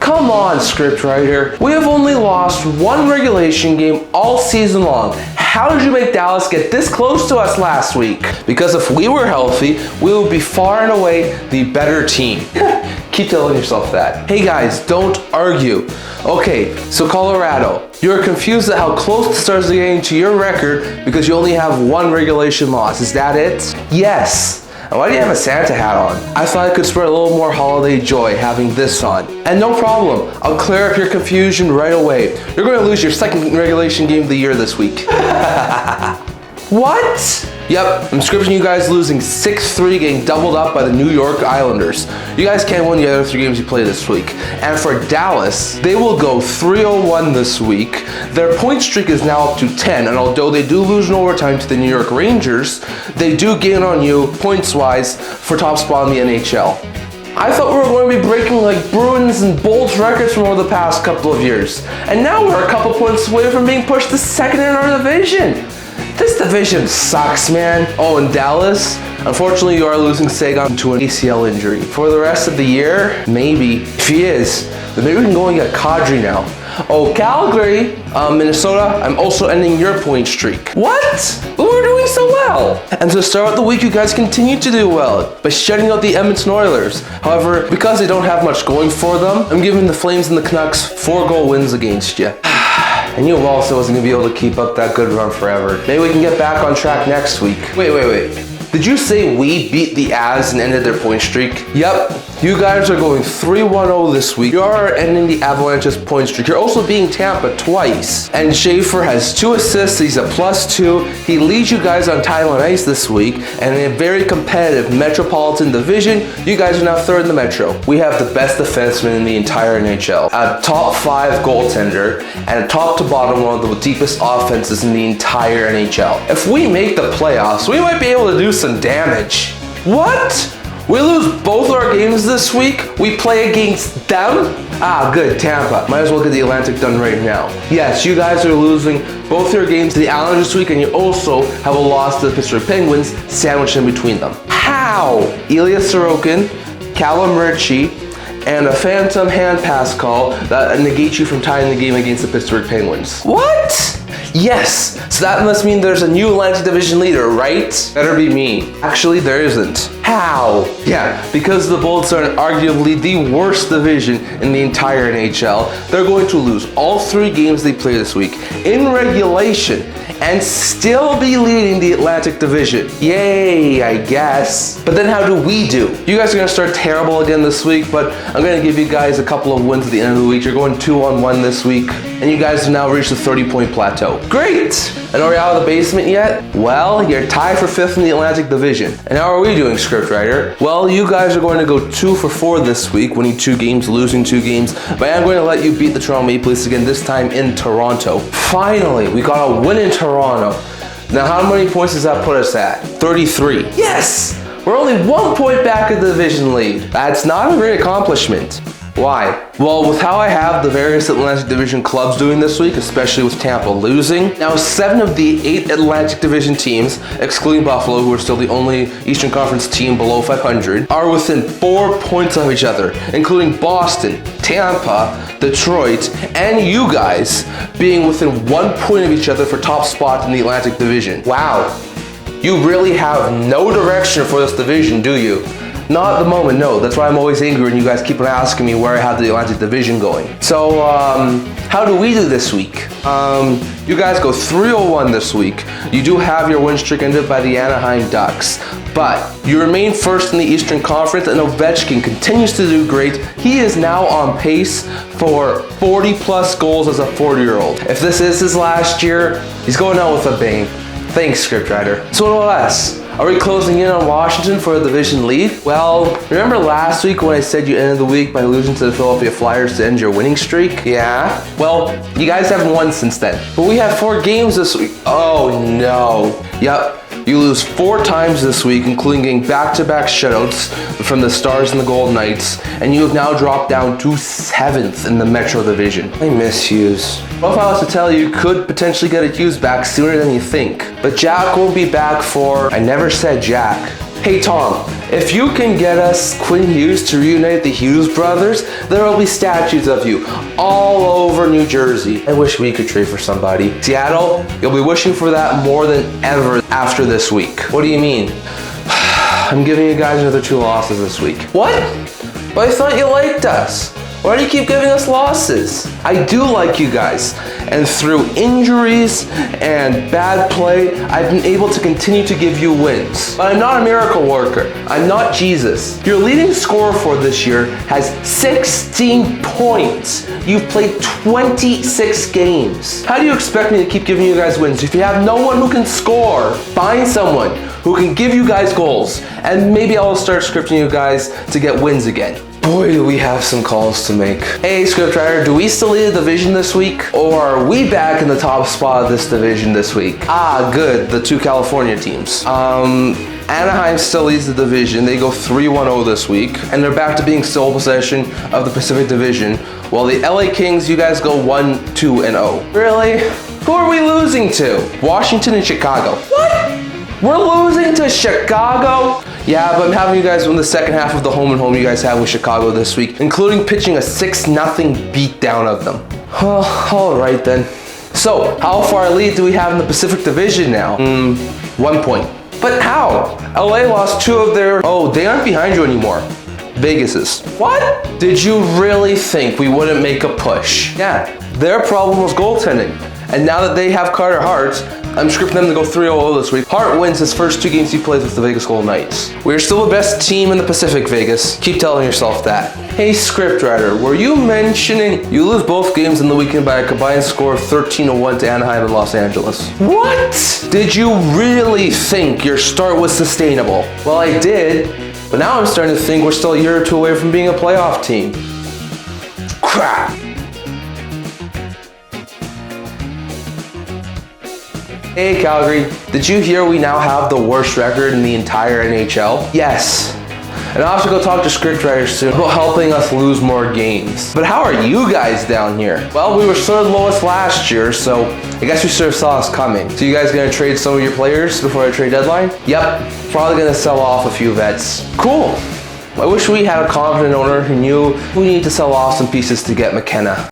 Come on, scriptwriter. We have only lost one regulation game all season long. How did you make Dallas get this close to us last week? Because if we were healthy, we would be far and away the better team. Keep telling yourself that. Hey guys, don't argue. Okay, so Colorado, you're confused at how close the Stars are getting to your record because you only have one regulation loss. Is that it? Yes. And why do you have a Santa hat on? I thought I could spread a little more holiday joy having this on. And no problem, I'll clear up your confusion right away. You're going to lose your second regulation game of the year this week. What? Yep, I'm scripting you guys losing 6-3, getting doubled up by the New York Islanders. You guys can't win the other 3 games you play this week. And for Dallas, they will go 3-0-1 this week. Their point streak is now up to 10, and although they do lose in overtime to the New York Rangers, they do gain on you points-wise for top spot in the NHL. I thought we were going to be breaking like Bruins and Bolts records from over the past couple of years. And now we're a couple points away from being pushed to second in our division. This division sucks, man. Oh, and Dallas, unfortunately you are losing Sagan to an ACL injury. For the rest of the year, maybe. If he is, then maybe we can go and get Kadri now. Oh, Calgary, Minnesota, I'm also ending your point streak. What? We were doing so well. And to start the week, you guys continue to do well by shutting out the Edmonton Oilers. However, because they don't have much going for them, I'm giving the Flames and the Canucks 4-goal wins against you. I knew Walter wasn't going to be able to keep up that good run forever. Maybe we can get back on track next week. Wait. Did you say we beat the Avs and ended their point streak? Yep. You guys are going 3-1-0 this week. You are ending the Avalanche's point streak. You're also beating Tampa twice. And Schaefer has 2 assists. He's a +2. He leads you guys on time on ice this week. And in a very competitive Metropolitan division, you guys are now 3rd in the Metro. We have the best defenseman in the entire NHL. A top 5 goaltender and a top to bottom one of the deepest offenses in the entire NHL. If we make the playoffs, we might be able to do some damage. What? We lose both our games this week? We play against them? Ah, good, Tampa. Might as well get the Atlantic done right now. Yes, you guys are losing both your games to the Islanders this week, and you also have a loss to the Pittsburgh Penguins sandwiched in between them. How? Ilya Sorokin, Callum Ritchie, and a phantom hand pass call that negates you from tying the game against the Pittsburgh Penguins. What? Yes, so that must mean there's a new Atlantic Division leader, right? Better be me. Actually, there isn't. How? Yeah, because the Bolts are arguably the worst division in the entire NHL. They're going to lose all 3 games they play this week in regulation and still be leading the Atlantic Division. Yay, I guess. But then how do we do? You guys are going to start terrible again this week, but I'm going to give you guys a couple of wins at the end of the week. You're going 2-1 this week, and you guys have now reached the 30-point plateau. Great! And are we out of the basement yet? Well, you're tied for 5th in the Atlantic Division. And how are we doing, scriptwriter? Well, you guys are going to go 2 for 4 this week, winning 2 games, losing 2 games. But I'm going to let you beat the Toronto Maple Leafs again, this time in Toronto. Finally, we got a win in Toronto. Now, how many points does that put us at? 33. Yes! We're only 1 point back of the division lead. That's not a great accomplishment. Why? Well, with how I have the various Atlantic Division clubs doing this week, especially with Tampa losing, now 7 of the 8 Atlantic Division teams, excluding Buffalo, who are still the only Eastern Conference team below 500, are within 4 points of each other, including Boston, Tampa, Detroit, and you guys being within 1 point of each other for top spot in the Atlantic Division. Wow. You really have no direction for this division, do you? Not at the moment, no. That's why I'm always angry when you guys keep on asking me where I have the Atlantic Division going. So, how do we do this week? You guys go 3-0-1 this week. You do have your win streak ended by the Anaheim Ducks. But you remain 1st in the Eastern Conference, and Ovechkin continues to do great. He is now on pace for 40-plus goals as a 40-year-old. If this is his last year, he's going out with a bang. Thanks, scriptwriter. So what else? Are we closing in on Washington for a division lead? Well, remember last week when I said you ended the week by losing to the Philadelphia Flyers to end your winning streak? Yeah? Well, you guys haven't won since then. But we have 4 games this week. Oh no. Yep. You lose 4 times this week, including getting back-to-back shutouts from the Stars and the Golden Knights, and you have now dropped down to 7th in the Metro Division. I miss Hughes. Well, if I was to tell you, could potentially get a Hughes back sooner than you think. But Jack won't be back for, I never said Jack. Hey Tom, if you can get us Quinn Hughes to reunite the Hughes brothers, there will be statues of you all over New Jersey. I wish we could trade for somebody. Seattle, you'll be wishing for that more than ever after this week. What do you mean? I'm giving you guys another 2 losses this week. What? But I thought you liked us. Why do you keep giving us losses? I do like you guys, and through injuries and bad play, I've been able to continue to give you wins. But I'm not a miracle worker. I'm not Jesus. Your leading scorer for this year has 16 points. You've played 26 games. How do you expect me to keep giving you guys wins if you have no one who can score? Find someone who can give you guys goals, and maybe I'll start scripting you guys to get wins again. Boy, do we have some calls to make. Hey, scriptwriter, do we still lead the division this week? Or are we back in the top spot of this division this week? Ah, good, the 2 California teams. Anaheim still leads the division. They go 3-1-0 this week, and they're back to being sole possession of the Pacific Division, while the LA Kings, you guys go 1-2-0. Really? Who are we losing to? Washington and Chicago. What? We're losing to Chicago? Yeah, but I'm having you guys win the second half of the home and home you guys have with Chicago this week, including pitching a 6-0 beatdown of them. All right then. So, how far lead do we have in the Pacific Division now? 1 point. But how? LA lost 2 of their... Oh, they aren't behind you anymore. Vegas is. What? Did you really think we wouldn't make a push? Yeah, their problem was goaltending. And now that they have Carter Hart, I'm scripting them to go 3-0 this week. Hart wins his first 2 games he plays with the Vegas Golden Knights. We're still the best team in the Pacific, Vegas. Keep telling yourself that. Hey, scriptwriter, were you mentioning you lose both games in the weekend by a combined score of 13-1 to Anaheim and Los Angeles? What? Did you really think your start was sustainable? Well, I did, but now I'm starting to think we're still a year or 2 away from being a playoff team. Crap. Hey Calgary, did you hear we now have the worst record in the entire NHL? Yes. And I'll have to go talk to scriptwriters soon about helping us lose more games. But how are you guys down here? Well, we were 3rd lowest last year, so I guess you sort of saw us coming. So you guys gonna trade some of your players before the trade deadline? Yep, probably gonna sell off a few vets. Cool. I wish we had a confident owner who knew we need to sell off some pieces to get McKenna.